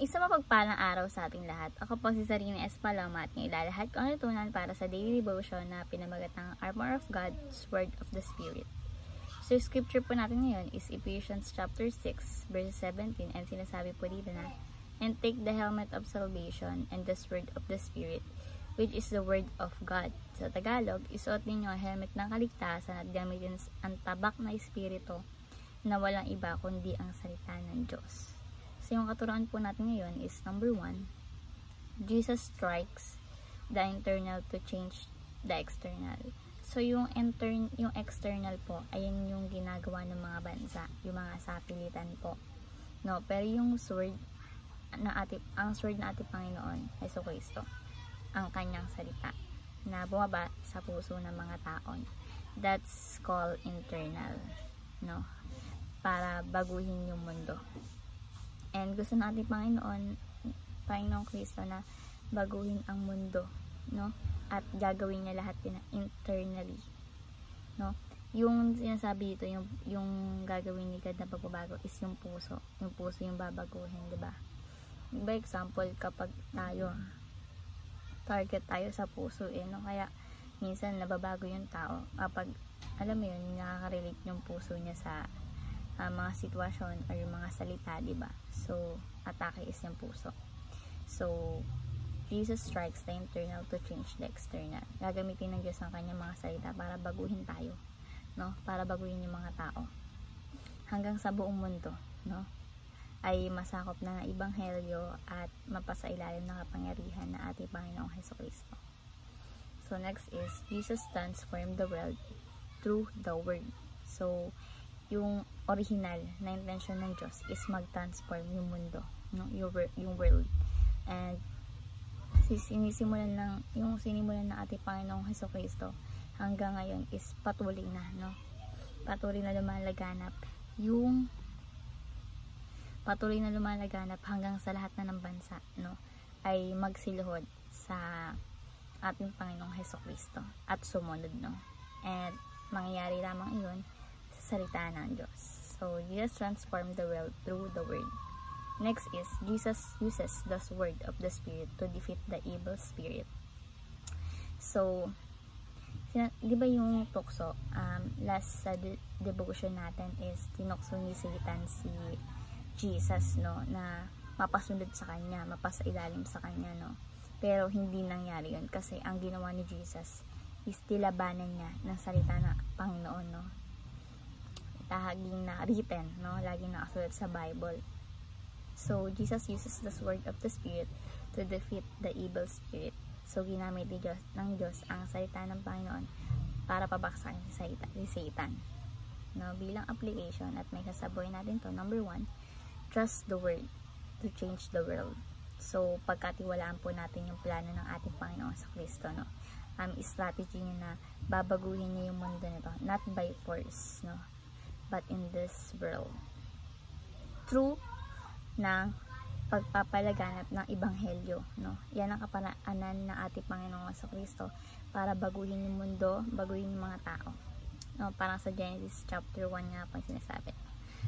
Isang mapagpalang araw sa ating lahat. Ako po si Sarina S. Paloma at ngayon ilalahad ko ang natutunan para sa daily devotion na pinamagat ng Armor of God, Sword of the Spirit. So, scripture po natin ngayon is Ephesians chapter 6, verse 17, and sinasabi po dito na, "And take the helmet of salvation and the sword of the Spirit, which is the word of God." Sa Tagalog, isuot ninyo ang helmet ng kaligtasan at gamitin ang tabak na espiritu na walang iba kundi ang salita ng Diyos. So, yung katuruan po natin ngayon is number 1, Jesus strikes the internal to change the external. So, yung external po, ayan yung ginagawa ng mga bansa, yung mga sapilitan po. No, pero yung sword ang sword na ating Panginoon, Jesucristo, ang kanyang salita na bumaba sa puso ng mga taon. That's called internal, no? Para baguhin yung mundo. And gusto natin Panginoong Kristo na baguhin ang mundo, no? At gagawin niya lahat din internally, no? Yung sinasabi dito, yung gagawin ni God na pagbabago is yung puso. Yung puso yung babaguhin, di ba? By example, kapag target tayo sa puso, no? Kaya minsan nababago yung tao kapag, alam mo yun, nakaka-relate yung puso niya sa mga sitwasyon or yung mga salita, diba? So, atake is yung puso. So, Jesus strikes the internal to change the external. Gagamitin ng Diyos ang kanyang mga salita para baguhin tayo, no? Para baguhin yung mga tao. Hanggang sa buong mundo, no? Ay masakop na ng Ebanghelyo at mapasailalim ng kapangyarihan na ating Panginoong Jesucristo. So, next is, Jesus transformed the world through the Word. So, yung original na intention ng Diyos is mag-transform yung mundo, no? Yung world. And sinimulan ng ating Panginoong Jesucristo hanggang ngayon is patuloy na, no? Patuloy na lumalaganap hanggang sa lahat na ng bansa, no? Ay magsiluhod sa ating Panginoong Jesucristo at sumunod, no? And mangyayari lamang iyon salita ng Diyos. So, Jesus transformed the world through the Word. Next is, Jesus uses the sword of the Spirit to defeat the evil spirit. So, di ba yung tukso, last sa devotion natin is, tinukso ni Satan si Jesus, no, na mapasunod sa kanya, mapasailalim sa kanya, no. Pero, hindi nangyari yun kasi ang ginawa ni Jesus is tilabanan niya ng salita ng Panginoon, no. Laging na written, no? Laging nakasulat sa Bible. So, Jesus uses the sword of the Spirit to defeat the evil spirit. So, ginamit ng Diyos ang salita ng Panginoon para pabaksakin si Satan. No? Bilang application at may kasaboy natin to, number 1, trust the word to change the world. So, pagkatiwalaan po natin yung plano ng ating Panginoon sa Kristo, no? Strategy niya na babaguhin niya yung mundo nito, not by force, no? But in this world, through ng pagpapalaganap ng Ebanghelyo, no? Yan ang kaparaanan ng ating Panginoong Jesucristo para baguhin yung mundo, baguhin yung mga tao, no? Parang sa Genesis chapter 1 nga po sinasabi.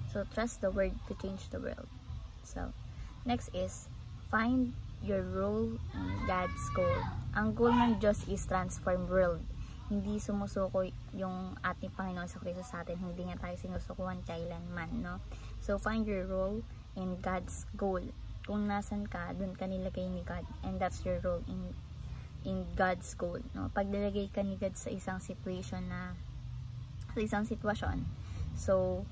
So, trust the word to change the world. So, next is, find your role in God's goal. Ang goal ng Diyos is transform world. Hindi sumusuko yung ating Panginoon sa Kristo sa atin. Hindi nga tayo sinusukuhan kailanman, no? So, find your role in God's goal. Kung nasan ka, dun ka nilagay ni God. And that's your role in God's goal, no? Pag nilagay ka ni God sa isang sitwasyon, so,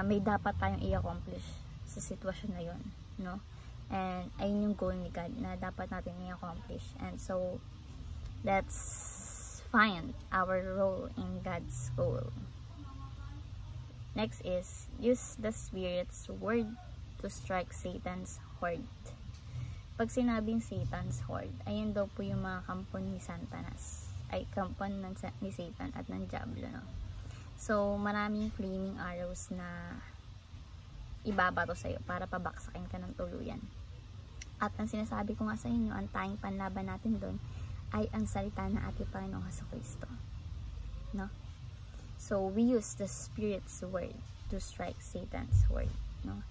may dapat tayong i-accomplish sa sitwasyon na yun, no? And, ayun yung goal ni God na dapat natin i-accomplish. And so, let's find our role in God's goal. Next is, use the Spirit's word to strike Satan's horde. Pag sinabing Satan's horde, ayun daw po yung mga kampon ni Satanas. Ay, kampon ni Satan at ng Diablo, no? So, maraming flaming arrows na ibabato sa'yo para pabaksakin ka ng tuluyan. At ang sinasabi ko nga sa inyo, ang tanging panlaban natin doon ay ang salita ng ating Panginoong Jesucristo, no? So, we use the Spirit's word to strike Satan's word, no?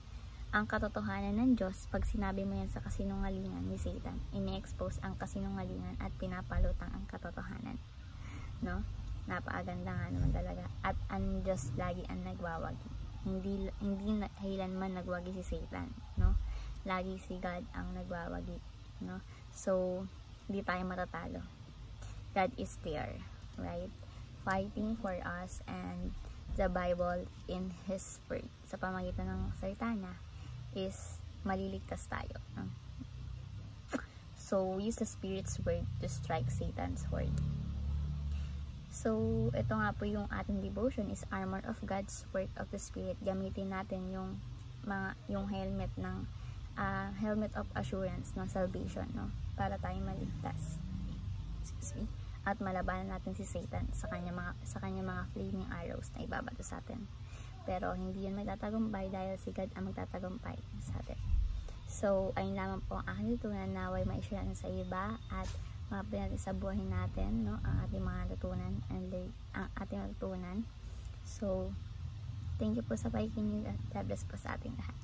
ang katotohanan ng Diyos, pag sinabi mo yan sa kasinungalingan ni Satan, ini-expose ang kasinungalingan at pinapalutang ang katotohanan. No? Napakaganda nga naman talaga. At ang Diyos lagi ang nagwawagi. Hindi kailanman nagwagi si Satan. No? Lagi si God ang nagwawagi. No? So, hindi tayo matatalo. God is there. Right? Fighting for us, and the Bible in His Word, sa pamagitan ng salita niya, is maliligtas tayo. No? So, use the Spirit's word to strike Satan's word. So, ito nga po yung ating devotion is armor of God's work of the Spirit. Gamitin natin yung helmet ng helmet of assurance ng salvation, no? Para tayo maligtas. Excuse me. At malabanan natin si Satan sa kanya mga flaming arrows na ibabato sa atin. Pero hindi yan magtatagumpay dahil si God ang magtatagumpay sa atin. So, ayun lamang po ang aking tutunan, naway ma-share natin sa iba at ma-apply natin sa buhay natin, no, ang ating mga natutunan ang ating natutunan. So, thank you po sa pakikinig at God bless po sa ating lahat.